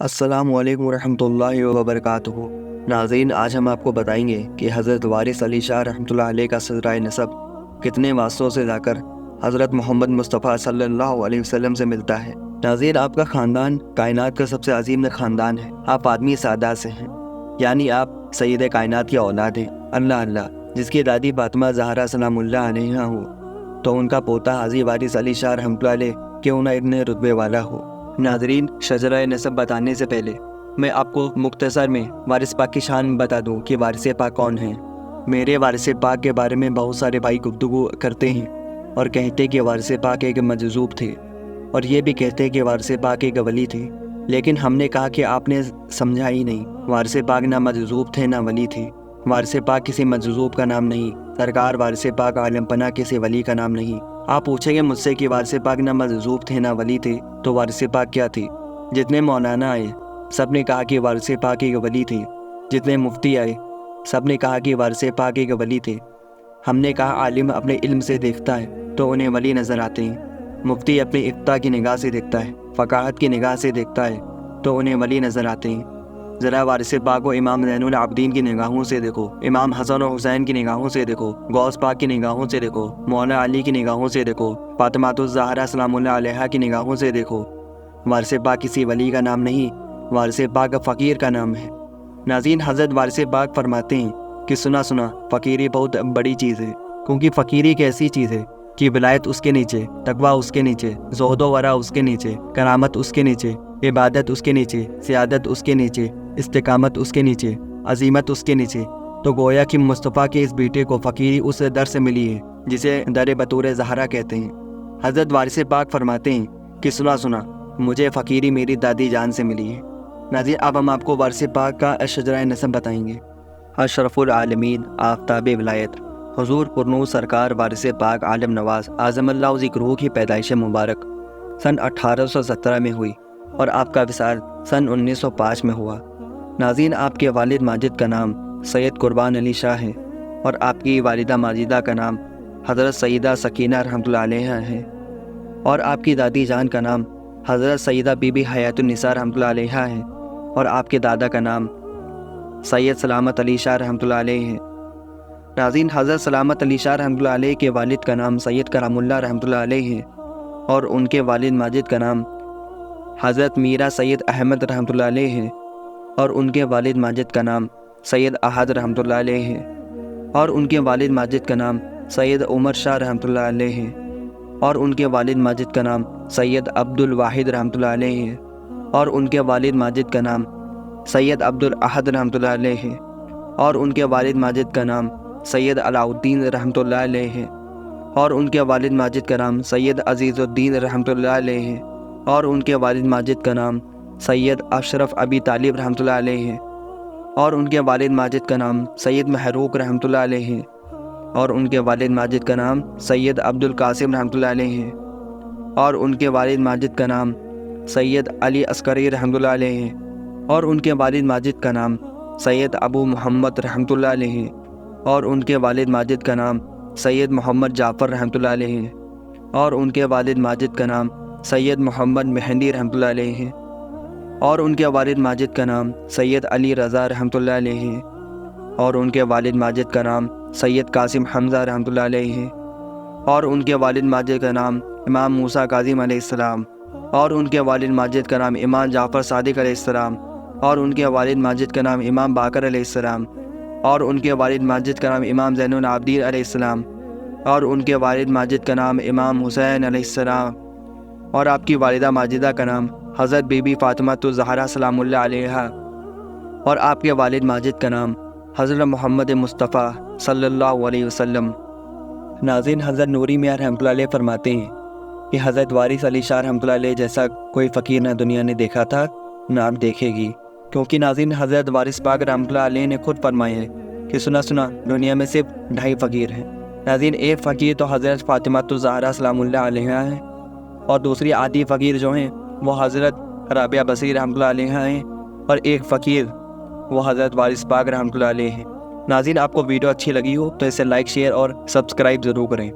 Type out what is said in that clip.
السلام علیکم ورحمۃ اللہ وبرکاتہ۔ ناظرین، آج ہم آپ کو بتائیں گے کہ حضرت وارث علی شاہ رحمۃ اللہ علیہ کا سلسلہ نسب کتنے واسطوں سے جا کر حضرت محمد مصطفیٰ صلی اللہ علیہ وسلم سے ملتا ہے۔ ناظرین، آپ کا خاندان کائنات کا سب سے عظیم خاندان ہے۔ آپ آدمی سعادہ سے ہیں، یعنی آپ سید کائنات کی اولاد ہیں۔ اللہ جس کی دادی فاطمہ زہرا سلام اللہ علیہ ہو، تو ان کا پوتا حاجی وارث علی شاہ رحمۃ اللہ علیہ کیوں نہ اتنے رتبے والا ہو۔ ناظرین، شجرہ نسب بتانے سے پہلے میں آپ کو مختصر میں وارث پاک کی شان بتا دوں کہ وارث پاک کون ہیں۔ میرے وارث پاک کے بارے میں بہت سارے بھائی گفتگو کرتے ہیں اور کہتے کہ وارث پاک ایک مجذوب تھے، اور یہ بھی کہتے کہ وارث پاک ایک ولی تھے، لیکن ہم نے کہا کہ آپ نے سمجھا ہی نہیں۔ وارث پاک نہ مجذوب تھے نہ ولی تھے۔ وارث پاک کسی مجذوب کا نام نہیں، سرکار وارث پاک عالم پناہ کسی ولی کا نام نہیں۔ آپ پوچھیں گے مجھ سے کہ وارث پاک نہ مجذوب تھے نہ ولی تھے، تو وارث پاک کیا تھے؟ جتنے مولانا آئے سب نے کہا کہ وارث پاک ایک ولی تھے۔ جتنے مفتی آئے سب نے کہا کہ وارث پاک ایک ولی تھے۔ ہم نے کہا عالم اپنے علم سے دیکھتا ہے تو انہیں ولی نظر آتے ہیں، مفتی اپنی افتاء کی نگاہ سے دیکھتا ہے، فقاہت کی نگاہ سے دیکھتا ہے تو انہیں ولی نظر آتے ہیں۔ ذرا وارث پاک کو امام زین العابدین کی نگاہوں سے دیکھو، امام حسن و حسین کی نگاہوں سے دیکھو، غوث پاک کی نگاہوں سے دیکھو، مولا علی کی نگاہوں سے دیکھو، فاطمہ الزہرا سلام اللہ علیہا کی نگاہوں سے دیکھو۔ وارث پاک کسی ولی کا نام نہیں، وارث پاک فقیر کا نام ہے۔ ناظرین، حضرت وارث پاک فرماتے ہیں کہ سنا فقیری بہت بڑی چیز ہے، کیونکہ فقیری ایک ایسی چیز ہے کہ ولایت اس کے نیچے، تقویٰ اس کے نیچے، زہد و ورع اس کے نیچے، کرامت اس کے نیچے، عبادت اس کے نیچے، سیادت اس کے نیچے، استقامت اس کے نیچے، عظیمت اس کے نیچے۔ تو گویا کہ مصطفیٰ کے اس بیٹے کو فقیری اس در سے ملی ہے جسے در بطور زہرا کہتے ہیں۔ حضرت وارث پاک فرماتے ہیں کہ سنا مجھے فقیری میری دادی جان سے ملی ہے۔ ناظرین، اب ہم آپ کو وارث پاک کا شجرہ نسب بتائیں گے۔ اشرف العالمین، آفتاب ولایت، حضور پرنور سرکار وارث پاک عالم نواز اعظم اللہ ذکرہ کی پیدائش مبارک سن 1817 میں ہوئی اور آپ کا وصال سن 1905 میں ہوا۔ ناظرین، آپ کے والد ماجد کا نام سید قربان علی شاہ ہے اور آپ کی والدہ ماجدہ کا نام حضرت سیدہ سکینہ رحمۃ اللہ علیہ ہے، اور آپ کی دادی جان کا نام حضرت سیدہ بی بی حیات النساء رحمۃ اللہ علیہ ہے، اور آپ کے دادا کا نام سید سلامت علی شاہ رحمۃ اللہ علیہ ہے۔ ناظرین، حضرت سلامت علی شاہ رحمۃ اللہ علیہ کے والد کا نام سید کرام اللہ رحمۃ اللہ علیہ ہے، اور ان کے والد ماجد کا نام حضرت میرا سید احمد رحمۃ اللہ علیہ ہے، اور ان کے والد ماجد کا نام سید احد رحمۃ اللہ علیہ ہے، اور ان کے والد ماجد کا نام سید عمر شاہ رحمۃ اللہ علیہ ہے، اور ان کے والد ماجد کا نام سید عبد الواحد رحمۃ اللہ علیہ ہے، اور ان کے والد ماجد کا نام سید عبد الاحد رحمۃ اللہ علیہ ہے، اور ان کے والد ماجد کا نام سید علاء الدین رحمۃ اللہ علیہ ہے، اور ان کے والد ماجد کا نام سید عزیز الدین رحمۃ اللہ علیہ ہے، اور ان کے والد ماجد کا نام سید اشرف ابی طالب رحمۃ اللہ علیہ ہے، اور ان کے والد ماجد کا نام سید محروق رحمۃ اللہ علیہ ہے، اور ان کے والد ماجد کا نام سید عبد القاسم رحمۃ اللہ علیہ ہے، اور ان کے والد ماجد کا نام سید علی عسکری رحمۃ اللہ علیہ ہے، اور ان کے والد ماجد کا نام سید ابو محمد رحمۃ اللہ علیہ ہے، اور ان کے والد ماجد کا نام سید محمد جعفر رحمۃ اللہ علیہ ہے، اور ان کے والد ماجد کا نام سید محمد مہندی رحمۃ اللہ علیہ ہے، اور ان کے والد ماجد کا نام سید علی رضا رحمۃ اللہ علیہ ہے، اور ان کے والد ماجد کا نام سید قاسم حمزہ رحمۃ اللہ علیہ ہے، اور ان کے والد ماجد کا نام امام موسیٰ کاظم علیہ السلام، اور ان کے والد ماجد کا نام امام جعفر صادق علیہ السلام، اور ان کے والد ماجد کا نام امام باقر علیہ السلام، اور ان کے والد ماجد کا نام امام زین العابدین علیہ السلام، اور ان کے والد ماجد کا نام امام حسین علیہ السلام، اور آپ کی والدہ ماجدہ کا نام حضرت بی بی فاطمہ الزہرا سلام اللہ علیہا، اور آپ کے والد ماجد کا نام حضرت محمد مصطفیٰ صلی اللہ علیہ وسلم۔ ناظرین، حضرت نوری میاں رحمۃ اللہ علیہ فرماتے ہیں کہ حضرت وارث علی شاہ رحمۃ اللہ علیہ جیسا کوئی فقیر نہ دنیا نے دیکھا تھا نہ اب دیکھے گی، کیونکہ ناظرین، حضرت وارث پاک رحمۃ اللہ علیہ نے خود فرمایا ہے کہ سنا دنیا میں صرف 2.5 فقیر ہیں۔ ناظرین، ایک فقیر تو حضرت فاطمہ الزہرا سلام اللہ علیہا ہے، اور دوسری عادی فقیر جو ہیں وہ حضرت رابعہ بصری رحمۃ اللہ علیہ ہیں، اور ایک فقیر وہ حضرت وارث پاک رحمۃ اللہ علیہ ہیں۔ ناظرین، آپ کو ویڈیو اچھی لگی ہو تو اسے لائک، شیئر اور سبسکرائب ضرور کریں۔